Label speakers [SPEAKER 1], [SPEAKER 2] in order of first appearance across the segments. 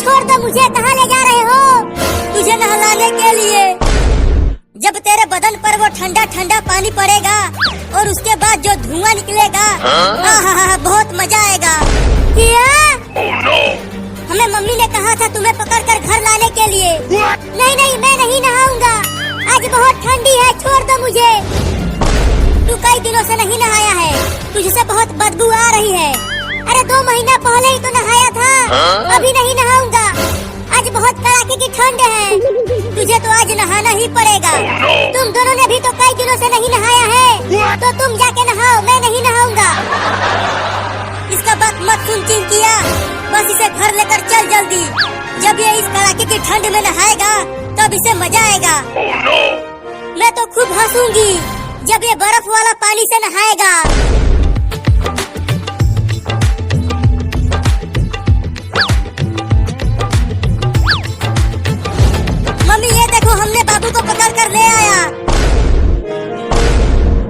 [SPEAKER 1] छोड़ दो मुझे, कहाँ ले जा रहे हो?
[SPEAKER 2] तुझे नहलाने के लिए। जब तेरे बदन पर वो ठंडा ठंडा पानी पड़ेगा और उसके बाद जो धुआं निकलेगा, बहुत मजा आएगा।
[SPEAKER 1] क्या?
[SPEAKER 2] हमें मम्मी ने कहा था तुम्हें पकड़कर घर लाने के लिए।
[SPEAKER 1] नहीं नहीं, मैं नहीं नहाऊंगा, आज बहुत ठंडी है, छोड़ दो मुझे।
[SPEAKER 2] तू कई दिनों से नहीं नहाया है, तुझसे बहुत बदबू आ रही है।
[SPEAKER 1] अरे 2 महीना पहले ही तो नहाया था, अभी नहीं नहाऊंगा, आज बहुत कड़ाके की ठंड है।
[SPEAKER 2] तुझे तो आज नहाना ही पड़ेगा।
[SPEAKER 1] तुम दोनों ने भी तो कई दिनों से नहीं नहाया है, तो तुम जाके नहाओ, मैं नहीं नहाऊंगा।
[SPEAKER 2] इसका बात मत सुन चिंकिया, बस इसे घर लेकर चल जल्दी। जब ये इस कड़ाके की ठंड में नहाएगा तब इसे मजा आएगा। मैं तो खूब हंसूंगी जब ये बर्फ वाला पानी से नहाएगा। मम्मी ये देखो, हमने बाबू को पकड़ कर ले आया।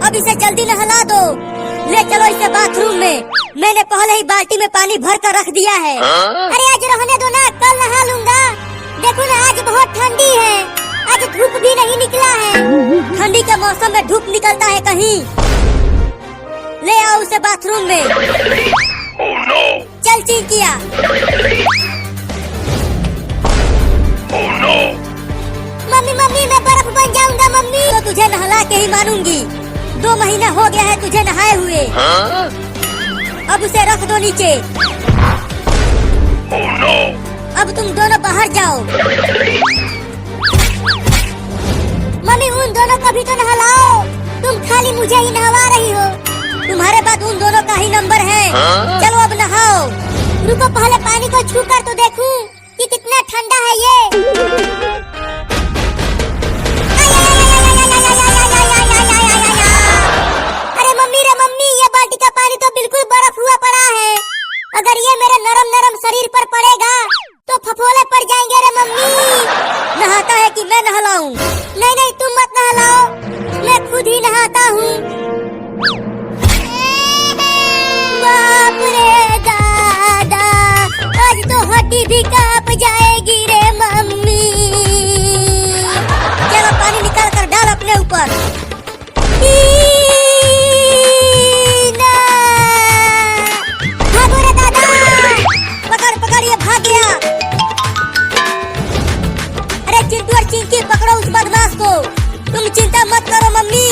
[SPEAKER 2] अब इसे जल्दी नहला दो। ले चलो इसे बाथरूम में, मैंने पहले ही बाल्टी में पानी भर कर रख दिया है।
[SPEAKER 1] अरे आज रहने दो ना, कल नहा लूंगा। देखो ना आज बहुत ठंडी है, आज धूप भी नहीं निकला है।
[SPEAKER 2] ठंडी के मौसम में धूप निकलता है कहीं? ले आओ उसे बाथरूम में। चल चिंकिया।
[SPEAKER 1] मम्मी मम्मी, मैं बर्फ बन जाऊंगा मम्मी।
[SPEAKER 2] तो तुझे नहला के ही मानूंगी। 2 महीना हो गया है तुझे नहाए हुए। अब उसे रख दो नीचे। अब तुम दोनों बाहर जाओ।
[SPEAKER 1] मम्मी उन दोनों को भी तो नहलाओ, तुम खाली मुझे ही नहवा रही हो।
[SPEAKER 2] तुम्हारे बाद उन दोनों का ही नंबर है। चलो अब नहाओ।
[SPEAKER 1] रुको, पहले पानी को छू कर तो देखूं कि कितना ठंडा है ये। अरे मम्मी रे मम्मी, ये बाल्टी का पानी तो बिल्कुल बर्फ हुआ पड़ा है। अगर ये मेरे नरम नरम शरीर पर पड़ेगा तो फफोले पड़ जाएंगे रे मम्मी।
[SPEAKER 2] नहाता है कि मैं नहलाऊं?
[SPEAKER 1] नहीं नहीं, तुम मत नहलाओ, मैं खुद ही नहाता हूँ। बाप रे दादा, आज तो हड्डी भी कांप जाएगी रे मम्मी।
[SPEAKER 2] चलो पानी निकाल कर डाल अपने ऊपर।
[SPEAKER 1] भागो रे दादा।
[SPEAKER 2] पकड़ पकड़, ये भाग गया। अरे चिंटू और चिंकी, पकड़ो उस बदमाश को। तुम चिंता मत करो मम्मी,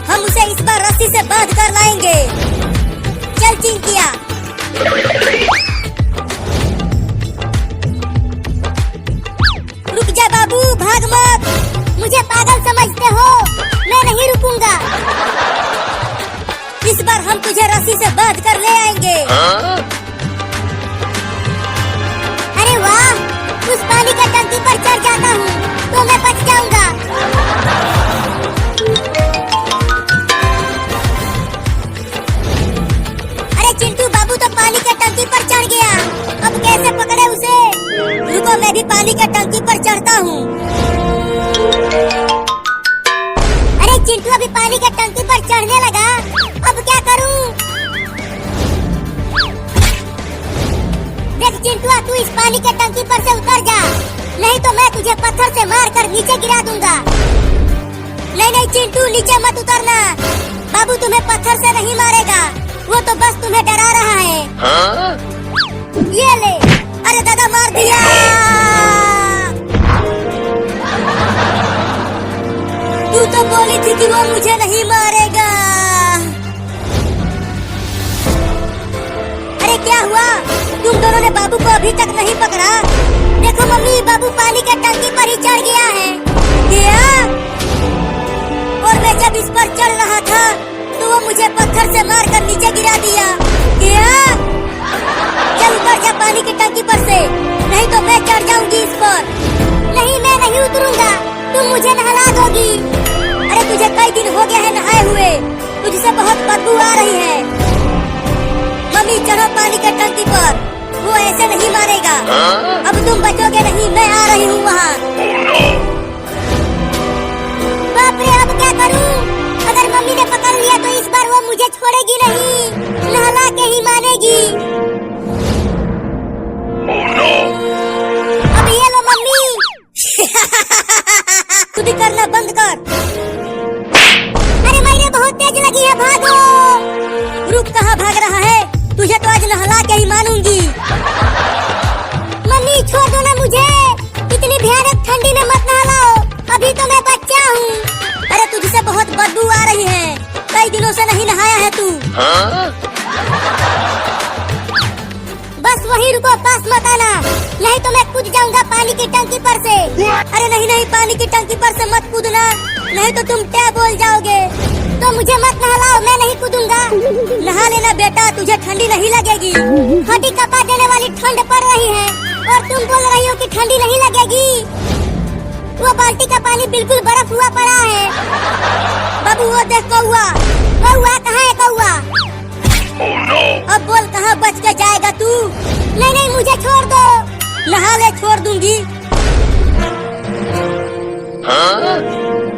[SPEAKER 2] हम उसे इस बार रस्सी से बांध कर लाएंगे। चल चिंकिया। रुक जा बाबू, भाग मत।
[SPEAKER 1] मुझे पागल समझते हो? मैं नहीं रुकूंगा।
[SPEAKER 2] इस बार हम तुझे रस्सी से बांध कर ले आएंगे।
[SPEAKER 1] अरे वाह, उस पानी का टंकी पर चढ़ जाता हूँ तो मैं बच जाऊंगा।
[SPEAKER 2] अरे चिंटू, बाबू तो पानी के टंकी पर चढ़ गया, अब कैसे पकड़े उसे? रुको, मैं भी पानी के टंकी पर चढ़ता हूँ।
[SPEAKER 1] अरे चिंटू अभी पानी के टंकी पर चढ़ने लगा, अब क्या करूं? देख चिंटू, तू इस पानी के टंकी पर से उतर जा, नहीं तो मैं तुझे पत्थर से मार कर नीचे गिरा दूंगा।
[SPEAKER 2] नहीं नहीं चिंटू, नीचे मत उतरना। बाबू तुम्हें पत्थर से नहीं मारेगा, वो तो बस तुम्हें डरा रहा है।
[SPEAKER 1] ये ले।
[SPEAKER 2] अरे दादा, मार दिया। तू तो बोली थी कि वो मुझे नहीं मारेगा। अरे क्या हुआ? तुम दोनों ने बाबू को अभी तक नहीं पकड़ा?
[SPEAKER 1] देखो मम्मी, बाबू पानी के टंकी पर ही चढ़ गया है।
[SPEAKER 2] क्या? और मैं जब इस पर चढ़ रहा था तो वो मुझे पत्थर से मार कर नीचे गिरा दिया। क्या? चल उतर जा पानी की टंकी पर से, नहीं तो मैं चढ़ जाऊंगी इस पर।
[SPEAKER 1] नहीं, मैं नहीं उतरूंगा, तुम मुझे नहला दोगी।
[SPEAKER 2] अरे तुझे कई दिन हो गया है नहाए हुए, तुझसे बहुत बदबू आ रही है। मम्मी चढ़ो पानी के टंकी पर, वो ऐसे नहीं मारेगा। अब तुम बचोगे नहीं, मैं आ रही हूँ वहाँ।
[SPEAKER 1] बाप रे, अब क्या करूँ? अगर मम्मी ने पकड़ लिया तो इस बार वो मुझे छोड़ेगी नहीं, नहला के ही मानेगी।
[SPEAKER 2] से नहीं नहाया है तू?
[SPEAKER 1] बस वही रुको, पास मत आना, नहीं तो मैं कूद जाऊंगा पानी की टंकी पर से।
[SPEAKER 2] अरे नहीं नहीं, पानी की टंकी पर से मत कूदना, नहीं तो तुम क्या बोल जाओगे।
[SPEAKER 1] तो मुझे मत नहलाओ, मैं नहीं कूदूंगा।
[SPEAKER 2] नहा लेना बेटा, तुझे ठंडी नहीं लगेगी।
[SPEAKER 1] हड्डी कपा देने वाली ठंड पड़ रही है और तुम बोल रही हो कि ठंडी नहीं लगेगी। वो बाल्टी का पानी बिल्कुल बर्फ हुआ पड़ा है।
[SPEAKER 2] बाबू वो देख कौआ।
[SPEAKER 1] कौआ कहाँ है कौआ?
[SPEAKER 2] अब बोल कहाँ बच के जाएगा तू?
[SPEAKER 1] नहीं नहीं, मुझे छोड़ दो।
[SPEAKER 2] नहा ले, छोड़ दूंगी।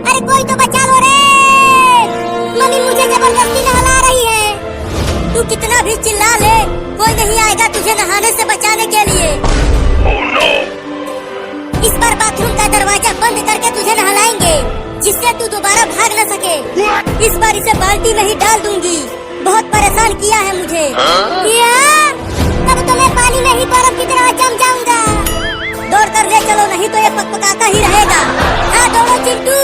[SPEAKER 1] अरे कोई तो बचा लो रे, मम्मी मुझे जबरदस्ती नहला रही है।
[SPEAKER 2] तू कितना भी चिल्ला ले, कोई नहीं आएगा तुझे नहाने से बचाने के लिए। इस बार बाथरूम का दरवाजा बंद करके तुझे नहलाएंगे, जिससे तू दोबारा भाग न सके। इस बार इसे बाल्टी में ही डाल दूंगी, बहुत परेशान किया है मुझे।
[SPEAKER 1] तब तो मैं पानी में ही बर्फ की तरह जम जाऊंगा।
[SPEAKER 2] दौड़ कर ले चलो, नहीं तो ये पकपकाता ही रहेगा।
[SPEAKER 1] हाँ दौड़ो चिंटू,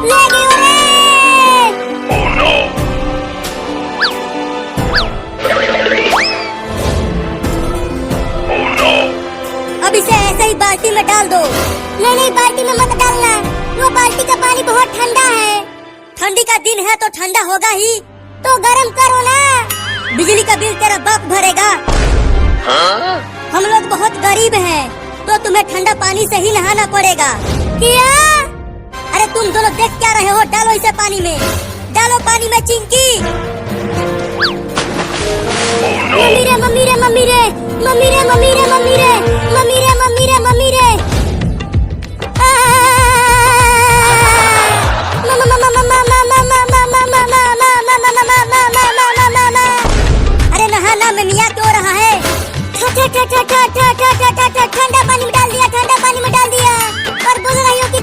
[SPEAKER 1] ले गयो रे।
[SPEAKER 2] अब इसे ऐसे ही बाल्टी में डाल दो।
[SPEAKER 1] नहीं नहीं, बाल्टी में मत डालना, वो बाल्टी का पानी बहुत ठंडा है।
[SPEAKER 2] ठंडी का दिन है तो ठंडा होगा ही।
[SPEAKER 1] तो गरम करो ना।
[SPEAKER 2] बिजली का बिल तेरा बाप भरेगा। हम लोग बहुत गरीब हैं, तो तुम्हें ठंडा पानी से ही नहाना पड़ेगा।
[SPEAKER 1] क्या?
[SPEAKER 2] अरे तुम दोनों देख क्या रहे हो? डालो इसे पानी में, डालो पानी में चिंकी।
[SPEAKER 1] मम्मी रे मम्मी रे मम्मी रे मम्मी रे मम्मी रे मम्मी रे मम्मी रे मम्मी रे मम्मी रे।
[SPEAKER 2] अरे नहाना में मियाँ क्यों रहा है?
[SPEAKER 1] ठंडा पानी में डाल दिया, ठंडा पानी में डाल दिया। और बोल रही हो कि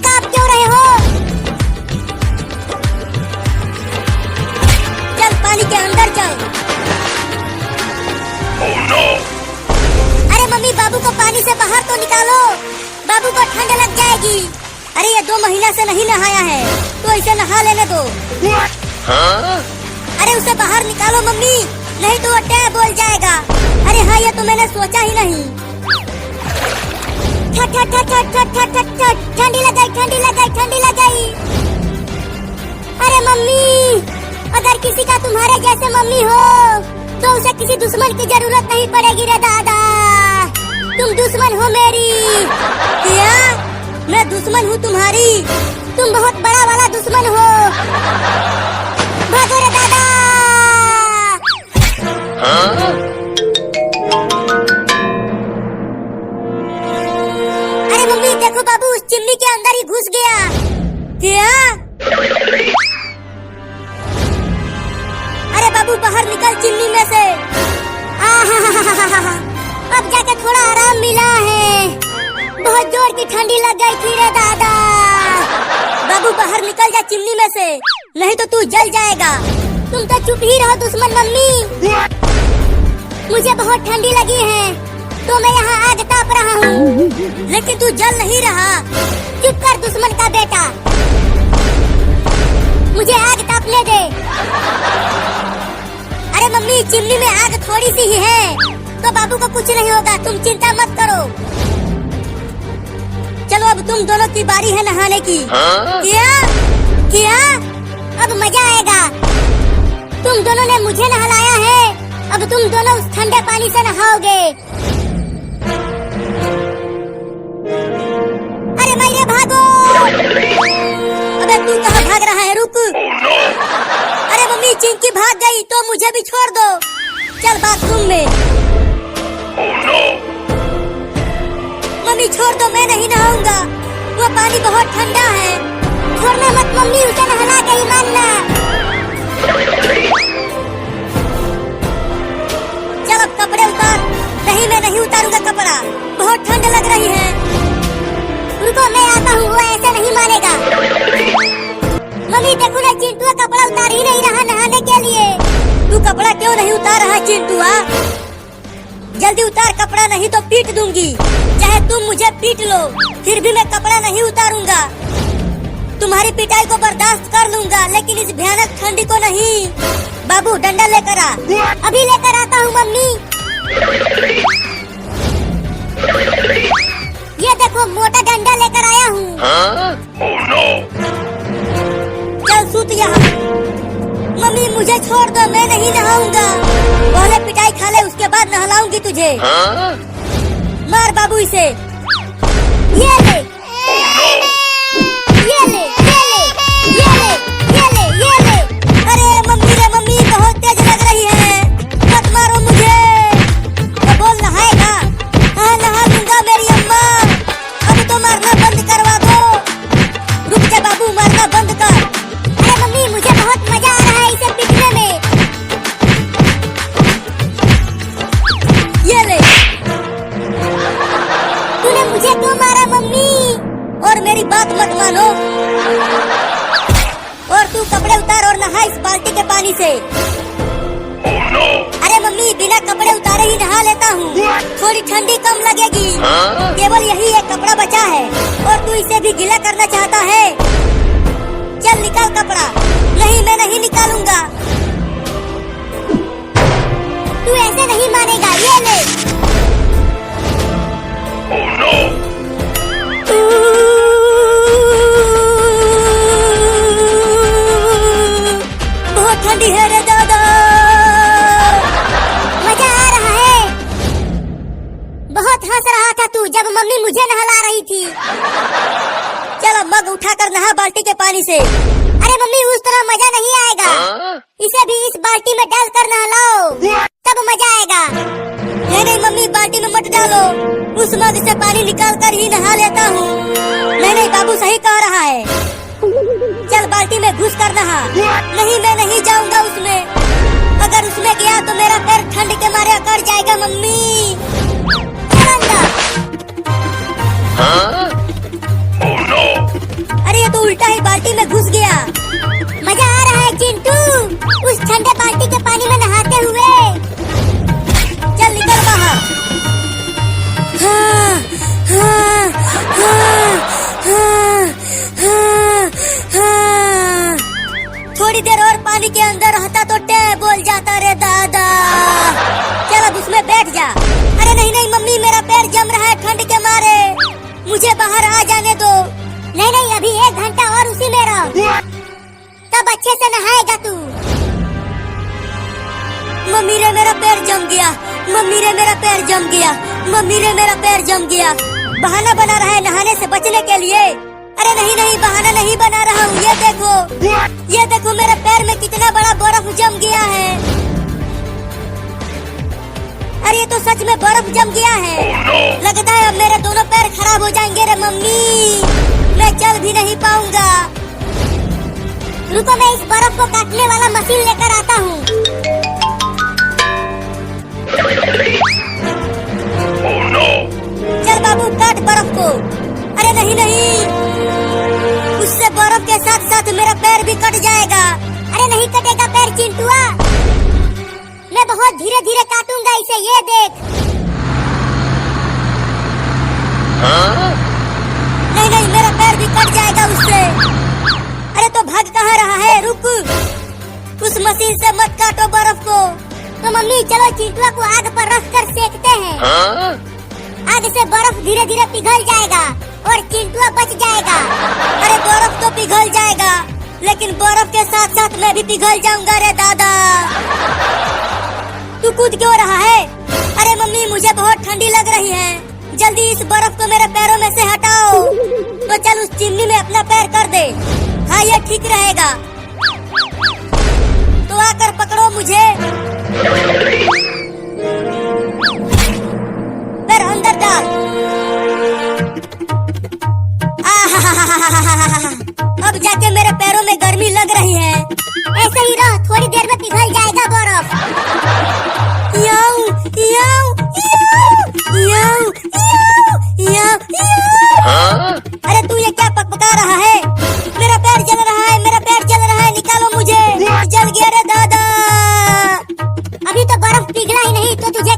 [SPEAKER 1] काँप क्यों रहे हो?
[SPEAKER 2] चल पानी के अंदर चल।
[SPEAKER 1] अरे मम्मी, बाबू को पानी से बाहर तो निकालो, बाबू को ठंड लग जाएगी।
[SPEAKER 2] अरे ये 2 महीना से नहीं नहाया है, तो इसे नहा लेने दो। अरे उसे बाहर निकालो मम्मी, नहीं तो वो टैब बोल जाएगा। अरे हाँ, ये तो मैंने सोचा ही नहीं।
[SPEAKER 1] ठंडी लग गई, ठंडी लग गई, ठंडी लग गई। अरे मम्मी, अगर किसी का तुम्हारे जैसे मम्मी हो तो उसे किसी दुश्मन की जरूरत नहीं पड़ेगी रे दादा। तुम दुश्मन हो मेरी।
[SPEAKER 2] क्या? मैं दुश्मन हूँ तुम्हारी?
[SPEAKER 1] तुम बहुत बड़ा वाला दुश्मन हो। भागो रे दादा। अरे मम्मी देखो, बाबू उस चिमनी के अंदर ही घुस गया।
[SPEAKER 2] क्या?
[SPEAKER 1] अरे बाबू बाहर निकल चिमनी में से। अब जाके थोड़ा आराम मिला है, बहुत जोर की ठंडी लग गई थी रे दादा।
[SPEAKER 2] बाबू बाहर निकल जा चिमनी में से, नहीं तो तू जल जाएगा।
[SPEAKER 1] तुम तो चुप ही रहो दुश्मन मम्मी। मुझे बहुत ठंडी लगी है तो मैं यहाँ आग ताप रहा हूँ।
[SPEAKER 2] लेकिन तू जल नहीं रहा।
[SPEAKER 1] चुप कर दुश्मन का बेटा, मुझे आग तापने दे।
[SPEAKER 2] अरे मम्मी, चिमनी में आग थोड़ी सी ही है, तो बाबू को कुछ नहीं होगा, तुम चिंता मत करो। चलो अब तुम दोनों की बारी है नहाने की।
[SPEAKER 1] क्या? क्या? अब मजा आएगा। तुम दोनों ने मुझे नहलाया है, अब तुम दोनों उस ठंडे पानी से नहाओगे। अरे मैरे भागो।
[SPEAKER 2] अबे तू कहाँ भाग रहा है? रुक। अरे मम्मी, चिंकी भाग गई तो मुझे भी छोड़ दो। चल बाथरूम में। मम्मी छोड़ दो, मैं नहीं नहाऊंगा, वो पानी बहुत ठंडा है।
[SPEAKER 1] छोड़ना मत मम्मी, उसे नहला के ही मानना।
[SPEAKER 2] चल अब कपड़े उतार। नहीं, मैं नहीं उतारूंगा कपड़ा, बहुत ठंड लग रही है।
[SPEAKER 1] रुको मैं आता हूँ, वो ऐसे नहीं मानेगा। मम्मी देखो ना, चिंटू कपड़ा उतार ही नहीं रहा नहाने के लिए।
[SPEAKER 2] तू कपड़ा क्यों नहीं उतार रहा चिंटू? जल्दी उतार कपड़ा, नहीं तो पीट दूंगी। चाहे तुम मुझे पीट लो, फिर भी मैं कपड़ा नहीं उतारूंगा। तुम्हारी पिटाई को बर्दाश्त कर लूंगा, लेकिन इस भयानक ठंडी को नहीं। बाबू डंडा लेकर आ।
[SPEAKER 1] अभी लेकर आता हूँ मम्मी। ये देखो मोटा डंडा लेकर आया हूँ।
[SPEAKER 2] चल सूत यहाँ। मम्मी मुझे छोड़ दो, मैं नहीं नहाऊंगा। पहले पिटाई खा ले, उसके बाद नहलाऊंगी तुझे। मार बाबू इसे।
[SPEAKER 1] ये ले, ये ले, ये ले, ये ले, ये ले, ये ले।
[SPEAKER 2] अरे मम्मी रे मम्मी, बहुत तेज लग रही है, मत मारो मुझे। तो बोल नहाएगा? हाँ नहा लूंगा मेरी अम्मा। अब तो मारना बंद करवा दो। रुक जा बाबू, मारना बंद कर।
[SPEAKER 1] अरे मम्मी मुझे बहुत मजा आ रहा है इसे पीटने में।
[SPEAKER 2] ये ले।
[SPEAKER 1] तूने मुझे क्यों मारा मम्मी?
[SPEAKER 2] और मेरी बात मत मानो। और तू कपड़े उतार और नहा इस बाल्टी के पानी से। अरे मम्मी बिना कपड़े उतारे ही नहा लेता हूँ, थोड़ी ठंडी कम लगेगी। केवल यही एक कपड़ा बचा है और तू इसे भी गीला करना चाहता है। चल निकाल कपड़ा। नहीं मैं नहीं निकालूंगा।
[SPEAKER 1] तू ऐसे नहीं मानेगा। ये ले।
[SPEAKER 2] बहुत ठंडी है रे दादा।
[SPEAKER 1] मजा आ रहा है। बहुत हंस रहा था तू जब मम्मी मुझे नहला रही थी।
[SPEAKER 2] चल अब मग उठाकर नहा बाल्टी के पानी से।
[SPEAKER 1] अरे मम्मी उस तरह मजा नहीं आएगा। इसे भी इस बाल्टी में डाल कर नहलाओ, तब मजा आएगा।
[SPEAKER 2] नहीं नहीं मम्मी, बाल्टी में मत डालो। उस मग से पानी निकाल कर ही नहा लेता हूँ। नहीं नहीं बाबू सही कह रहा है। चल बाल्टी में घुस कर नहा। नहीं मैं नहीं जाऊंगा उसमें। अगर उसमें गया तो मेरा पैर ठंड के मारे अकड़ जाएगा मम्मी।
[SPEAKER 1] चल अंदर।
[SPEAKER 2] अरे ये तो उल्टा ही बाल्टी में घुस गया।
[SPEAKER 1] मजा आ रहा है चिंटू उस ठंडे बाल्टी के पानी में नहाते हुए।
[SPEAKER 2] चल निकल बाहर। हाँ, हाँ, हाँ, हाँ, हाँ, हाँ। थोड़ी देर और पानी के अंदर रहता तो टे बोल जाता रे दादा। चल अब उसमें बैठ जा। अरे नहीं नहीं मम्मी, मेरा पैर जम रहा है ठंड के मारे, मुझे बाहर आ जाने दो।
[SPEAKER 1] नहीं नहीं अभी 1 घंटा और उसी में रहो, तब अच्छे से नहाएगा तू।
[SPEAKER 2] मम्मी रे मेरा पैर जम गया। मम्मी रे मेरा पैर जम गया। मम्मी रे मेरा पैर जम गया। बहाना बना रहा है नहाने से बचने के लिए। अरे नहीं नहीं बहाना नहीं बना रहा हूँ। ये देखो मेरे पैर में कितना बड़ा बर्फ जम गया है। अरे ये तो सच में बर्फ जम गया है। लगता है अब मेरे दोनों पैर खराब हो जाएंगे रे मम्मी, मैं चल भी नहीं पाऊंगा।
[SPEAKER 1] रुको मैं इस बर्फ को काटने वाला मशीन लेकर आता हूँ।
[SPEAKER 2] चल बाबू काट बर्फ को। अरे नहीं नहीं, उससे बर्फ के साथ साथ मेरा पैर भी कट जाएगा।
[SPEAKER 1] अरे नहीं कटेगा पैर चिंटुआ, मैं बहुत धीरे धीरे काटूंगा इसे, ये देख।
[SPEAKER 2] नहीं नहीं मेरा पैर भी कट जाएगा उससे। अरे तो भाग कहाँ रहा है, रुक। उस मशीन से मत काटो बर्फ को।
[SPEAKER 1] तो मम्मी चलो चिंटुआ को आग पर रख कर सेकते हैं। आग से बर्फ धीरे धीरे पिघल जाएगा और चिंटुआ बच जाएगा।
[SPEAKER 2] अरे बर्फ तो पिघल जाएगा, लेकिन बर्फ के साथ साथ मैं भी पिघल जाऊंगा रे दादा। तू कूद क्यों रहा है? अरे मम्मी मुझे बहुत ठंडी लग रही है, जल्दी इस बर्फ को मेरे पैरों में से हटाओ। तो चल उस चिमनी में अपना पैर कर दे। हाँ ये ठीक रहेगा। तो आकर पकड़ो मुझे। पैर अंदर डाल। अब जाके मेरे पैरों में गर्मी लग रही है।
[SPEAKER 1] ऐसे ही रहो, थोड़ी देर में पिघल जाएगा बर्फ।
[SPEAKER 2] याऊ, याऊ, याऊ, याऊ, याऊ, याऊ। अरे तू ये क्या पकपका रहा है? मेरा पैर जल रहा है, मेरा पैर जल रहा है, निकालो मुझे। जल गया रे दादा।
[SPEAKER 1] अभी तो बर्फ पिघला ही नहीं तो तुझे